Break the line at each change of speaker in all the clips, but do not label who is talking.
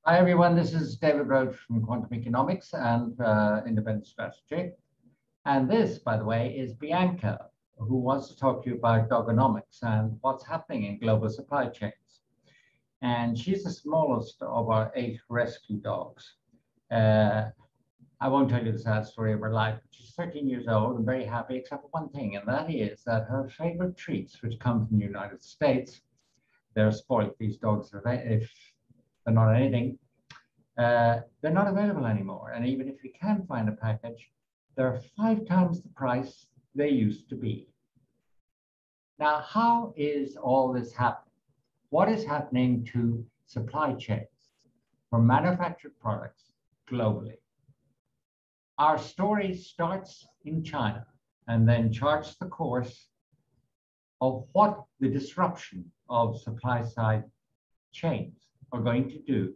Hi, everyone. This is David Roach from Quantum Economics and Independent Strategy. And this, by the way, is Bianca, who wants to talk to you about dogonomics and what's happening in global supply chains. And she's the smallest of our 8 rescue dogs. I won't tell you the sad story of her life, but she's 13 years old and very happy, except for one thing, and that is that her favorite treats, which come from the United States, they're spoiled. These dogs, if they're not anything, they're not available anymore. And even if you can find a package, they're 5 times the price they used to be. Now, how is all this happening? What is happening to supply chains for manufactured products globally? Our story starts in China and then charts the course of what the disruption of supply side chains are going to do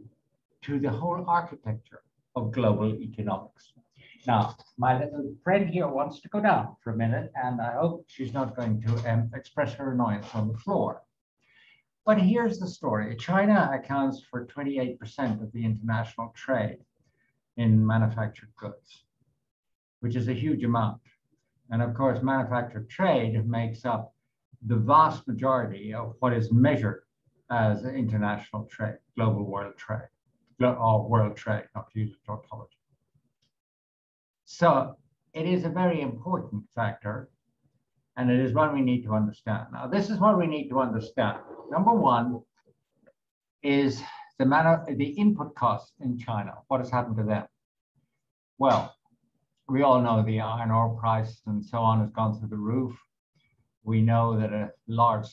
to the whole architecture of global economics. Now, my little friend here wants to go down for a minute, and I hope she's not going to express her annoyance on the floor. But here's the story. China accounts for 28% of the international trade in manufactured goods, which is a huge amount. And of course, manufactured trade makes up the vast majority of what is measured as international trade, global world trade, or world trade, not to use a tautology. So it is a very important factor, and it is one we need to understand. Now, this is what we need to understand. Number one is the input costs in China. What has happened to them? Well, we all know the iron ore price and so on has gone through the roof. We know that a large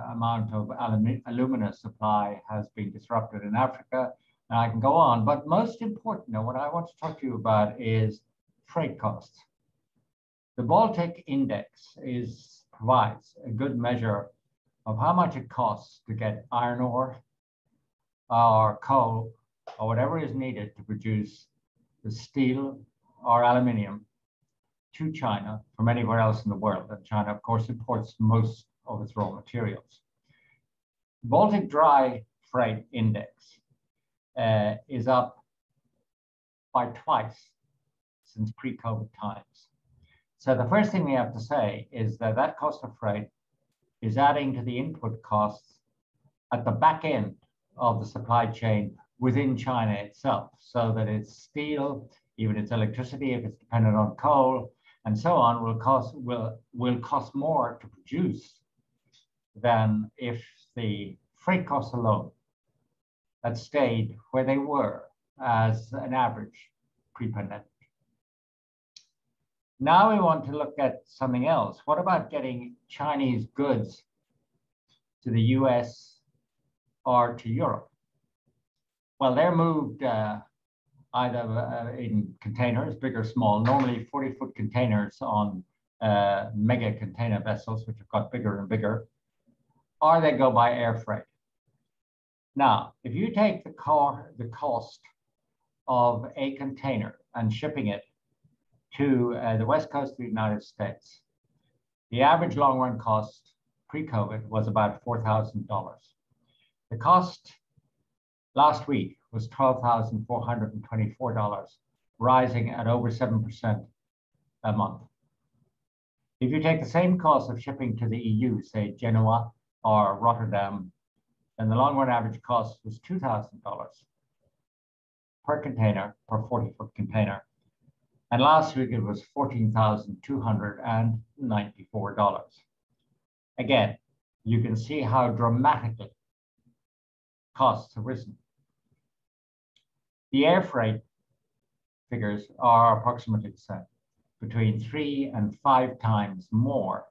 amount of alumina supply has been disrupted in Africa, and I can go on. But most important, what I want to talk to you about is freight costs. The Baltic Index provides a good measure of how much it costs to get iron ore or coal or whatever is needed to produce the steel or aluminium to China from anywhere else in the world. And China, of course, imports most of its raw materials. Baltic Dry Freight Index is up by twice since pre-COVID times. So the first thing we have to say is that that cost of freight is adding to the input costs at the back end of the supply chain within China itself, so that its steel, even its electricity, if it's dependent on coal, and so on, will cost more to produce than if the freight costs alone had stayed where they were as an average pre-pandemic. Now we want to look at something else. What about getting Chinese goods to the US or to Europe? Well, they're moved either in containers, big or small, normally 40-foot containers on mega container vessels, which have got bigger and bigger, or they go by air freight. Now, if you take the cost of a container and shipping it to the west coast of the United States, the average long-run cost pre-COVID was about $4,000. The cost last week was $12,424, rising at over 7% a month. If you take the same cost of shipping to the EU, say Genoa or Rotterdam, then the long-run average cost was $2,000 per container, per 40-foot container. And last week it was $14,294. Again, you can see how dramatically costs have risen. The air freight figures are approximately the same, between 3 and 5 times more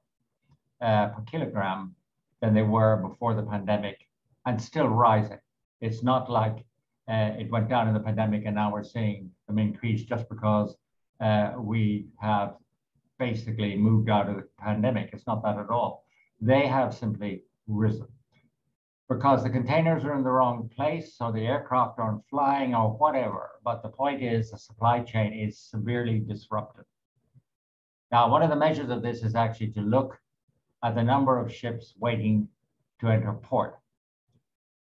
per kilogram than they were before the pandemic, and still rising. It's not like it went down in the pandemic and now we're seeing them increase just because we have basically moved out of the pandemic. It's not that at all. They have simply risen because the containers are in the wrong place, so the aircraft aren't flying or whatever. But the point is the supply chain is severely disrupted. Now, one of the measures of this is actually to look at the number of ships waiting to enter port.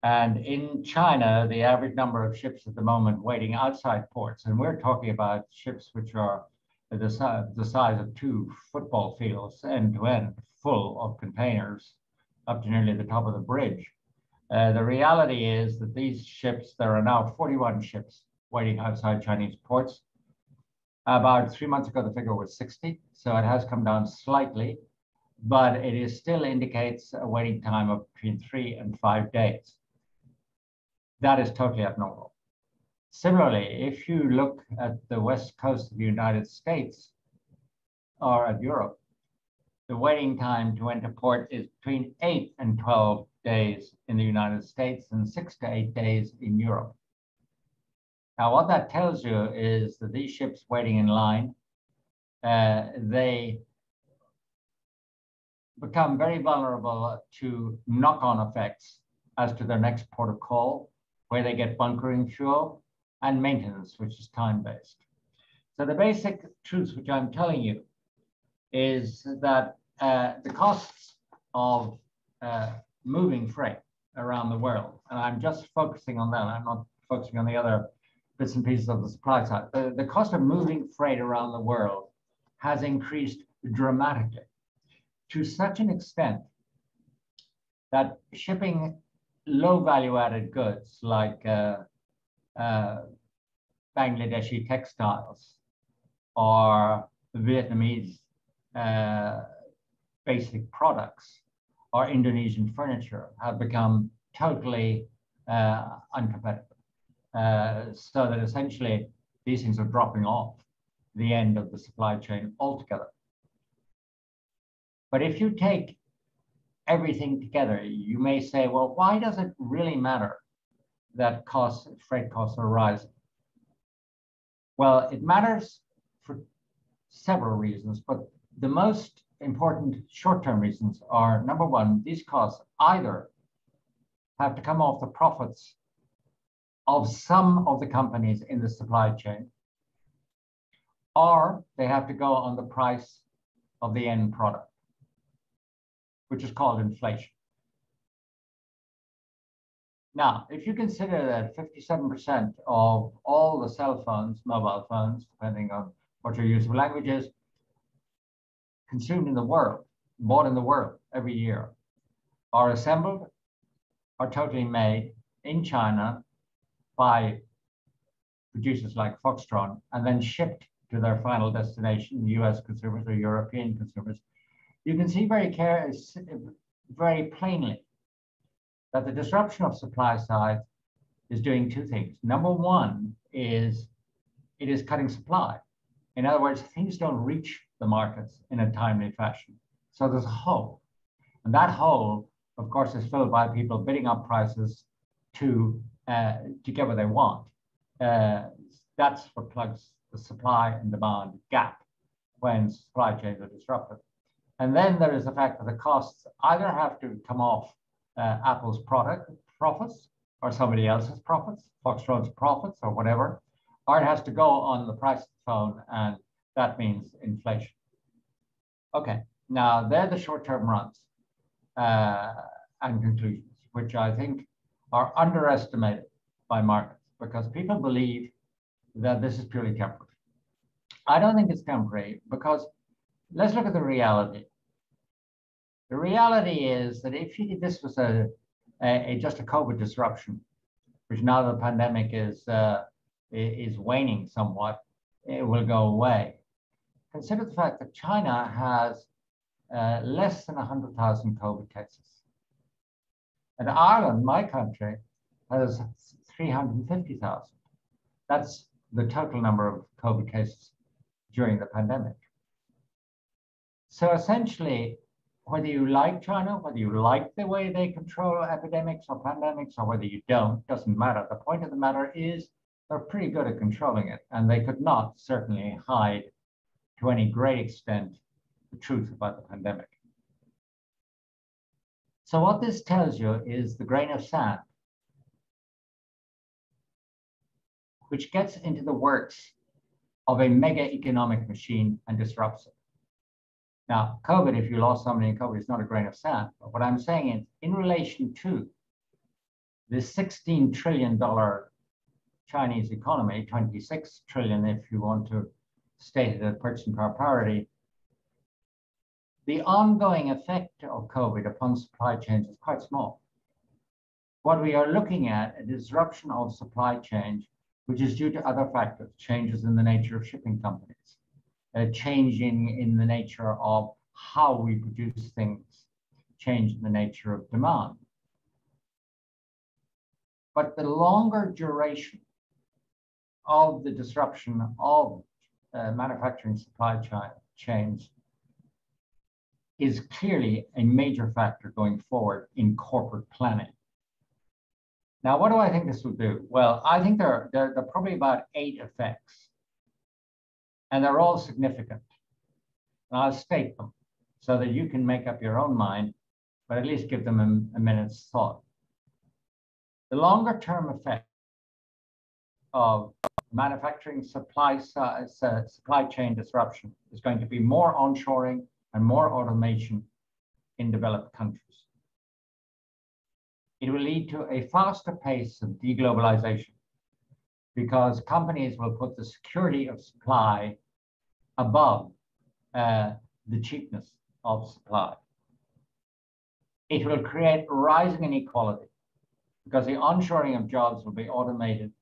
And in China, the average number of ships at the moment waiting outside ports, and we're talking about ships which are the size of 2 football fields, end to end, full of containers, up to nearly the top of the bridge. The reality is that these ships, there are now 41 ships waiting outside Chinese ports. About 3 months ago, the figure was 60, so it has come down slightly, but it is still indicates a waiting time of between 3 and 5 days. That is totally abnormal. Similarly, if you look at the west coast of the United States or at Europe, the waiting time to enter port is between 8 and 12 days in the United States and 6 to 8 days in Europe. Now, what that tells you is that these ships waiting in line, they become very vulnerable to knock-on effects as to their next port of call, where they get bunkering fuel and maintenance, which is time-based. So the basic truth which I'm telling you is that the costs of moving freight around the world, and I'm just focusing on that, I'm not focusing on the other bits and pieces of the supply side. The cost of moving freight around the world has increased dramatically to such an extent that shipping low value added goods like Bangladeshi textiles or Vietnamese basic products or Indonesian furniture have become totally uncompetitive. So that essentially these things are dropping off the end of the supply chain altogether. But if you take everything together, you may say, well, why does it really matter that freight costs are rising? Well, it matters for several reasons, but the most important short-term reasons are, number one, these costs either have to come off the profits of some of the companies in the supply chain, or they have to go on the price of the end product, which is called inflation. Now, if you consider that 57% of all the cell phones, mobile phones, depending on what your use of language is, consumed in the world, bought in the world every year, are assembled or totally made in China by producers like Foxtron and then shipped to their final destination, US consumers or European consumers, you can see very plainly that the disruption of supply side is doing two things. Number one is it is cutting supply. In other words, things don't reach the markets in a timely fashion. So there's a hole. And that hole, of course, is filled by people bidding up prices to get what they want. That's what plugs the supply and demand gap when supply chains are disrupted. And then there is the fact that the costs either have to come off Apple's profits or somebody else's profits, Foxtron's profits or whatever, or it has to go on the price of the phone, and that means inflation. Okay, now they're the short-term runs and conclusions, which I think are underestimated by markets because people believe that this is purely temporary. I don't think it's temporary because let's look at the reality. The reality is that if this was just a COVID disruption, which now the pandemic is waning somewhat, it will go away. Consider the fact that China has less than 100,000 COVID cases. And Ireland, my country, has 350,000. That's the total number of COVID cases during the pandemic. So essentially, whether you like China, whether you like the way they control epidemics or pandemics, or whether you don't, doesn't matter. The point of the matter is they're pretty good at controlling it, and they could not certainly hide to any great extent the truth about the pandemic. So what this tells you is the grain of sand, which gets into the works of a mega economic machine and disrupts it. Now, COVID, if you lost somebody in COVID, is not a grain of sand. But what I'm saying is, in relation to The $16 trillion Chinese economy, 26 trillion if you want to state it at purchasing power parity, the ongoing effect of COVID upon supply chains is quite small. What we are looking at a disruption of supply chain, which is due to other factors, changes in the nature of shipping companies, changing in the nature of how we produce things, change in the nature of demand. But the longer duration of the disruption of manufacturing supply chains is clearly a major factor going forward in corporate planning. Now, what do I think this will do? Well, I think there are probably about 8 effects, and they're all significant. And I'll state them so that you can make up your own mind, but at least give them a minute's thought. The longer term effect of manufacturing supply chain disruption is going to be more onshoring and more automation in developed countries. It will lead to a faster pace of deglobalization because companies will put the security of supply above the cheapness of supply. It will create rising inequality because the onshoring of jobs will be automated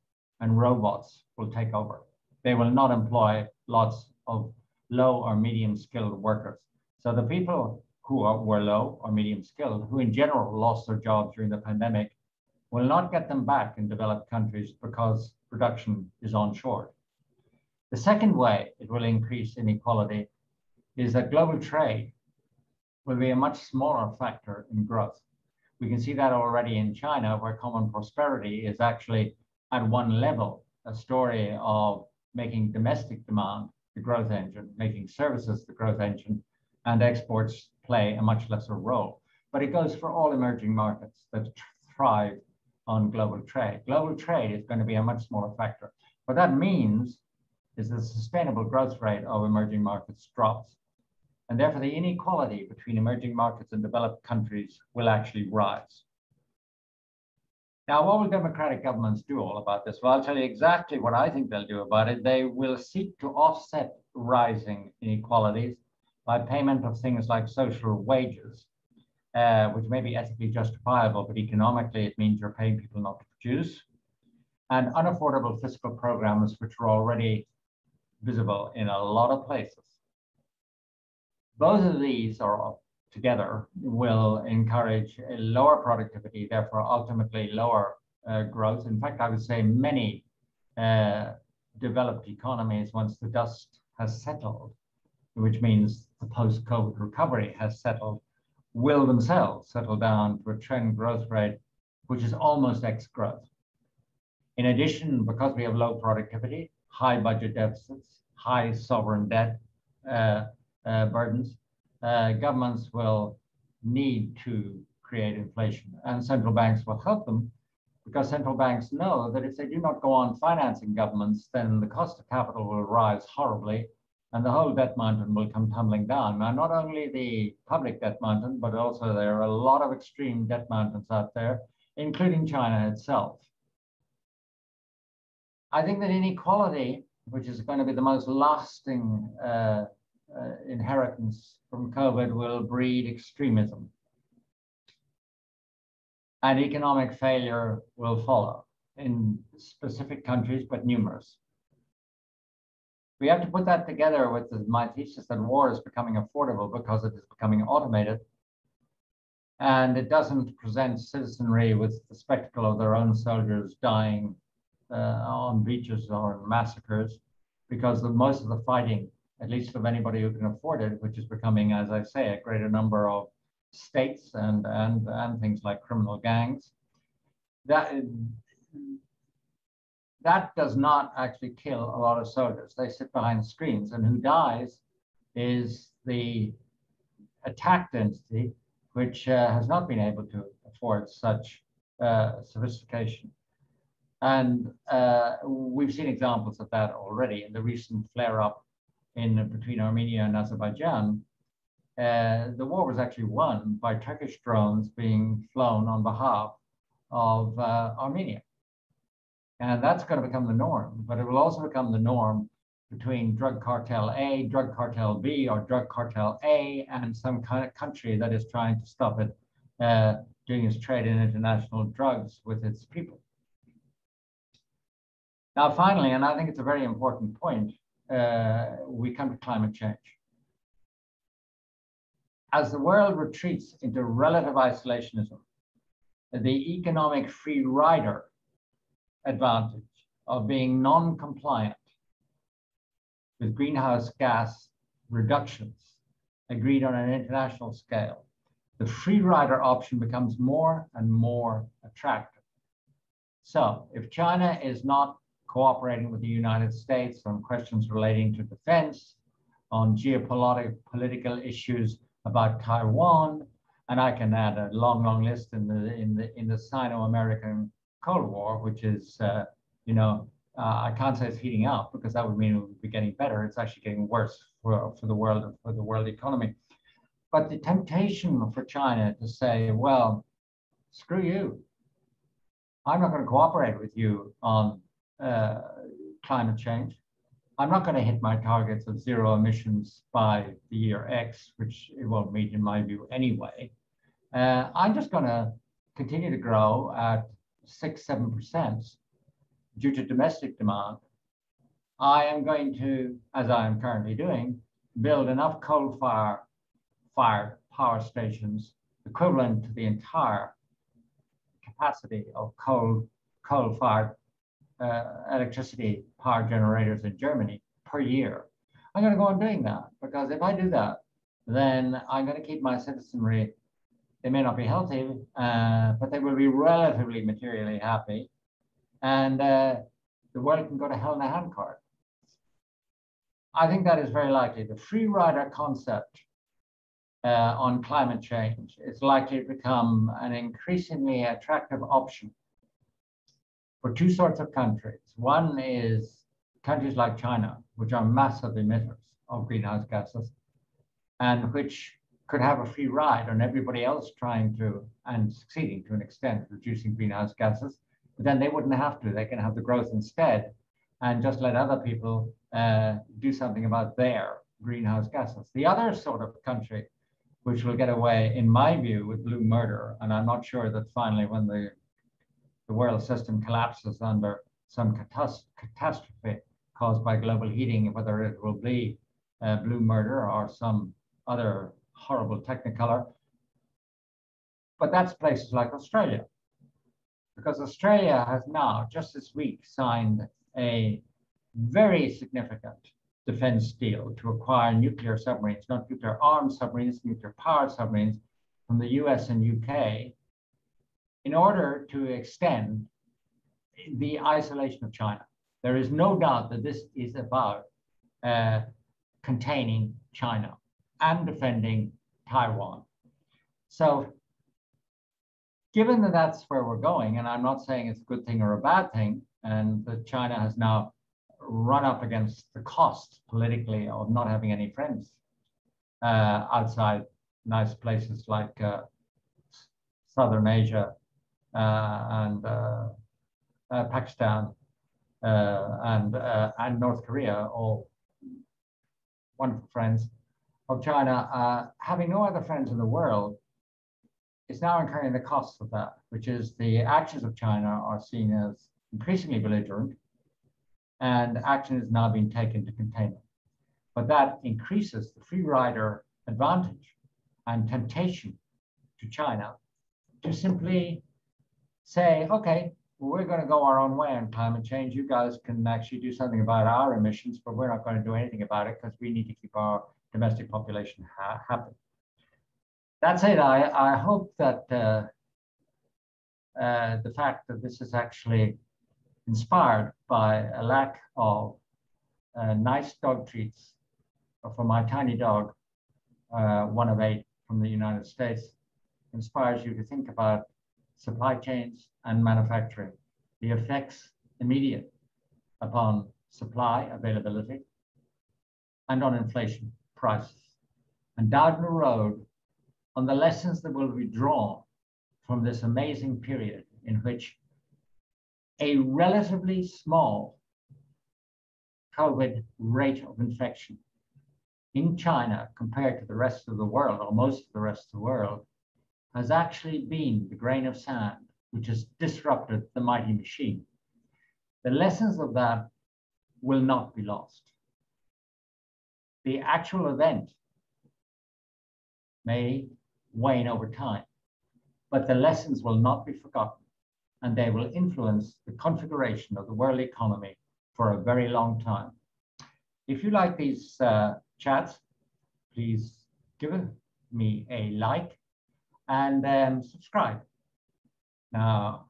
and robots will take over. They will not employ lots of low or medium skilled workers. So the people who were low or medium skilled, who in general lost their jobs during the pandemic, will not get them back in developed countries because production is onshored. The second way it will increase inequality is that global trade will be a much smaller factor in growth. We can see that already in China, where common prosperity is actually at one level, a story of making domestic demand the growth engine, making services the growth engine, and exports play a much lesser role. But it goes for all emerging markets that thrive on global trade. Global trade is going to be a much smaller factor. What that means is the sustainable growth rate of emerging markets drops. And therefore, the inequality between emerging markets and developed countries will actually rise. Now, what will democratic governments do all about this? Well, I'll tell you exactly what I think they'll do about it. They will seek to offset rising inequalities by payment of things like social wages, which may be ethically justifiable, but economically it means you're paying people not to produce, and unaffordable fiscal programs, which are already visible in a lot of places. Both of these are together will encourage a lower productivity, therefore ultimately lower growth. In fact, I would say many developed economies, once the dust has settled, which means the post-COVID recovery has settled, will themselves settle down to a trend growth rate, which is almost X growth. In addition, because we have low productivity, high budget deficits, high sovereign debt burdens, governments will need to create inflation, and central banks will help them because central banks know that if they do not go on financing governments, then the cost of capital will rise horribly and the whole debt mountain will come tumbling down. Now, not only the public debt mountain, but also there are a lot of extreme debt mountains out there, including China itself. I think that inequality, which is going to be the most lasting inheritance from COVID, will breed extremism. And economic failure will follow in specific countries, but numerous. We have to put that together with my thesis that war is becoming affordable because it is becoming automated. And it doesn't present citizenry with the spectacle of their own soldiers dying on beaches or in massacres, because most of the fighting, at least of anybody who can afford it, which is becoming, as I say, a greater number of states and things like criminal gangs, that does not actually kill a lot of soldiers. They sit behind screens, and who dies is the attacked entity, which has not been able to afford such sophistication. And we've seen examples of that already in the recent flare-up between Armenia and Azerbaijan. The war was actually won by Turkish drones being flown on behalf of Armenia. And that's going to become the norm, but it will also become the norm between drug cartel A, drug cartel B, or drug cartel A, and some kind of country that is trying to stop it doing its trade in international drugs with its people. Now, finally, and I think it's a very important point, we come to climate change. As the world retreats into relative isolationism, the economic free rider advantage of being non-compliant with greenhouse gas reductions agreed on an international scale, the free rider option becomes more and more attractive. So if China is not cooperating with the United States on questions relating to defense, on geopolitical issues about Taiwan, and I can add a long, long list in the Sino-American Cold War, which is, I can't say it's heating up because that would mean it would be getting better. It's actually getting worse for the world and for the world economy. But the temptation for China to say, well, screw you. I'm not going to cooperate with you on climate change. I'm not going to hit my targets of zero emissions by the year X, which it won't meet in my view anyway. I'm just going to continue to grow at 6-7% due to domestic demand. I am going to, as I am currently doing, build enough coal-fired power stations equivalent to the entire capacity of coal-fired electricity power generators in Germany per year. I'm going to go on doing that because if I do that, then I'm going to keep my citizenry. They may not be healthy, but they will be relatively materially happy. And the world can go to hell in a handcart. I think that is very likely. The free rider concept on climate change is likely to become an increasingly attractive option for two sorts of countries. One is countries like China, which are massive emitters of greenhouse gases, and which could have a free ride on everybody else trying to, and succeeding to an extent, reducing greenhouse gases. But then they wouldn't have to. They can have the growth instead and just let other people do something about their greenhouse gases. The other sort of country which will get away, in my view, with blue murder, and I'm not sure that finally when the world system collapses under some catastrophe caused by global heating, whether it will be blue murder or some other horrible technicolor. But that's places like Australia, because Australia has now, just this week, signed a very significant defense deal to acquire nuclear submarines, not nuclear armed submarines, nuclear powered submarines from the US and UK, in order to extend the isolation of China. There is no doubt that this is about containing China and defending Taiwan. So given that that's where we're going, and I'm not saying it's a good thing or a bad thing, and that China has now run up against the cost politically of not having any friends outside nice places like Southern Asia and Pakistan and North Korea, all wonderful friends of China, having no other friends in the world, is now incurring the costs of that, which is the actions of China are seen as increasingly belligerent, and action is now being taken to contain them. But that increases the free rider advantage and temptation to China to simply say, okay, well, we're going to go our own way on climate change. You guys can actually do something about our emissions, but we're not going to do anything about it because we need to keep our domestic population happy. That said, I hope that the fact that this is actually inspired by a lack of nice dog treats for my tiny dog, one of 8 from the United States, inspires you to think about supply chains and manufacturing, the effects immediate upon supply availability and on inflation prices, and down the road on the lessons that will be drawn from this amazing period in which a relatively small COVID rate of infection in China compared to the rest of the world, or most of the rest of the world, has actually been the grain of sand which has disrupted the mighty machine. The lessons of that will not be lost. The actual event may wane over time, but the lessons will not be forgotten, and they will influence the configuration of the world economy for a very long time. If you like these chats, please give me a like and subscribe. Now,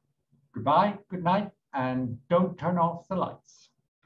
goodbye, good night, and don't turn off the lights.